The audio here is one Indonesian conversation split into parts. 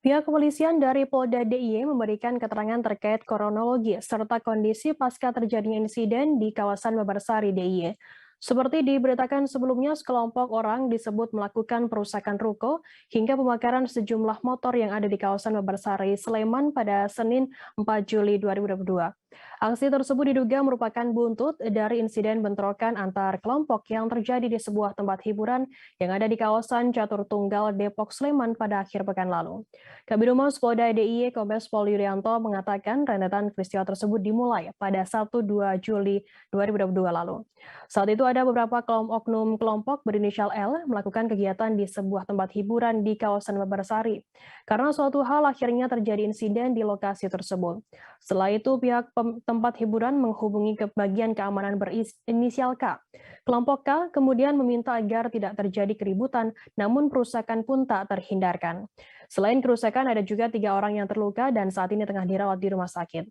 Pihak kepolisian dari Polda DIY memberikan keterangan terkait kronologi serta kondisi pasca terjadinya insiden di kawasan Babarsari DIY. Seperti diberitakan sebelumnya, sekelompok orang disebut melakukan perusakan ruko hingga pembakaran sejumlah motor yang ada di kawasan Babarsari, Sleman pada Senin 4 Juli 2022. Aksi tersebut diduga merupakan buntut dari insiden bentrokan antar kelompok yang terjadi di sebuah tempat hiburan yang ada di kawasan Catur Tunggal, Depok, Sleman pada akhir pekan lalu. Kabid Humas Polda DIY Kombes Pol Yulianto mengatakan rentetan peristiwa tersebut dimulai pada 1-2 Juli 2022 lalu. Saat itu ada beberapa oknum kelompok berinisial L melakukan kegiatan di sebuah tempat hiburan di kawasan Babarsari. Karena suatu hal akhirnya terjadi insiden di lokasi tersebut. Setelah itu pihak tempat hiburan menghubungi ke bagian keamanan berinisial K. Kelompok K kemudian meminta agar tidak terjadi keributan, namun perusakan pun tak terhindarkan. Selain kerusakan, ada juga 3 orang yang terluka dan saat ini tengah dirawat di rumah sakit.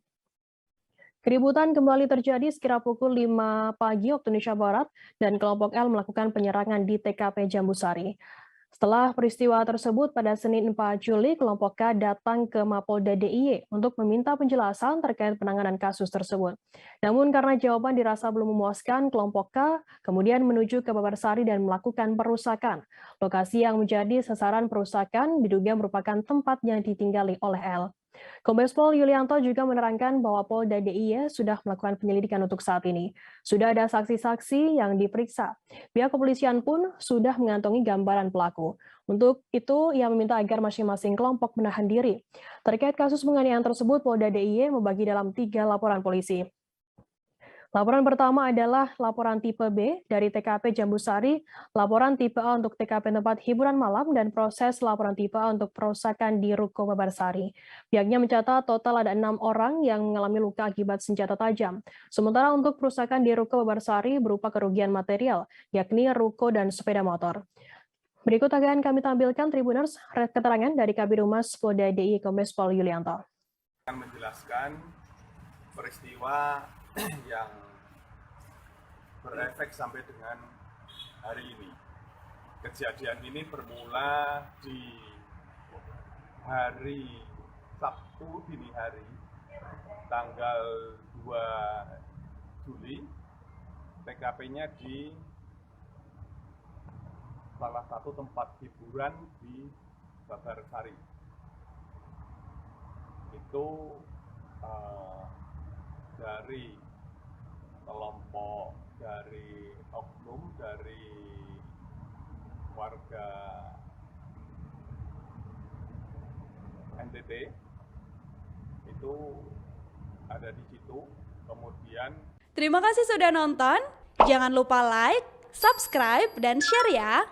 Keributan kembali terjadi sekira pukul 5 pagi waktu Indonesia Barat dan kelompok L melakukan penyerangan di TKP Jambusari. Setelah peristiwa tersebut pada Senin 4 Juli, kelompok K datang ke Mapolda DIY untuk meminta penjelasan terkait penanganan kasus tersebut. Namun karena jawaban dirasa belum memuaskan, kelompok K kemudian menuju ke Babarsari dan melakukan perusakan. Lokasi yang menjadi sasaran perusakan diduga merupakan tempat yang ditinggali oleh L. Kombes Pol Yulianto juga menerangkan bahwa Polda DIY sudah melakukan penyelidikan untuk saat ini. Sudah ada saksi-saksi yang diperiksa. Pihak kepolisian pun sudah mengantongi gambaran pelaku. Untuk itu, ia meminta agar masing-masing kelompok menahan diri. Terkait kasus penganiayaan tersebut, Polda DIY membagi dalam 3 laporan polisi. Laporan pertama adalah laporan tipe B dari TKP Jambusari, laporan tipe A untuk TKP tempat hiburan malam, dan proses laporan tipe A untuk perusakan di Ruko Babarsari. Pihaknya mencatat total ada 6 orang yang mengalami luka akibat senjata tajam. Sementara untuk perusakan di Ruko Babarsari berupa kerugian material, yakni ruko dan sepeda motor. Berikut akan kami tampilkan Tribuners keterangan dari Kabid Humas Polda DIY Kombes Pol Yulianto. Menjelaskan peristiwa yang berefek sampai dengan hari ini. Kejadian ini bermula di hari Sabtu dini hari, tanggal 2 Juli, TKP-nya di salah satu tempat hiburan di Babarsari. Itu dari kelompok dari oknum dari warga NTT itu ada di situ. Kemudian terima kasih sudah nonton. Jangan lupa like, subscribe, dan share ya.